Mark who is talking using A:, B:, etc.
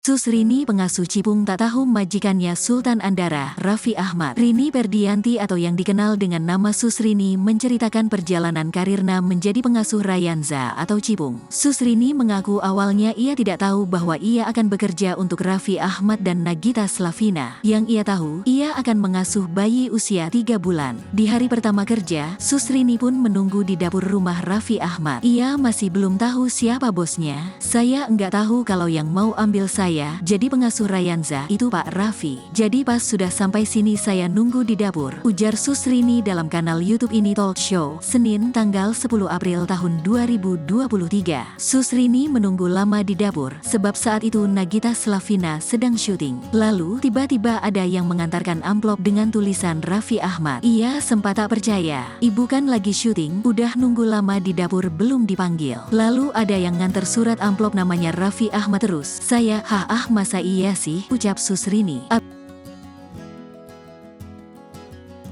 A: Susrini pengasuh Cipung tak tahu majikannya Sultan Andara, Raffi Ahmad. Rini Perdianti atau yang dikenal dengan nama Susrini menceritakan perjalanan karirnya menjadi pengasuh Rayanza atau Cipung. Susrini mengaku awalnya ia tidak tahu bahwa ia akan bekerja untuk Raffi Ahmad dan Nagita Slavina. Yang ia tahu, ia akan mengasuh bayi usia 3 bulan. Di hari pertama kerja, Susrini pun menunggu di dapur rumah Raffi Ahmad. Ia masih belum tahu siapa bosnya. Saya enggak tahu kalau yang mau ambil saya jadi pengasuh Rayanza itu Pak Raffi. Jadi pas sudah sampai sini saya nunggu di dapur, ujar Susrini dalam kanal YouTube Ini Talk Show, Senin tanggal 10 April tahun 2023. Susrini menunggu lama di dapur, sebab saat itu Nagita Slavina sedang syuting. Lalu tiba-tiba ada yang mengantarkan amplop dengan tulisan Raffi Ahmad. Ia sempat tak percaya, ibu kan lagi syuting, udah nunggu lama di dapur belum dipanggil. Lalu ada yang nganter surat amplop namanya Raffi Ahmad terus. Saya, masa iya sih, ucap Susrini.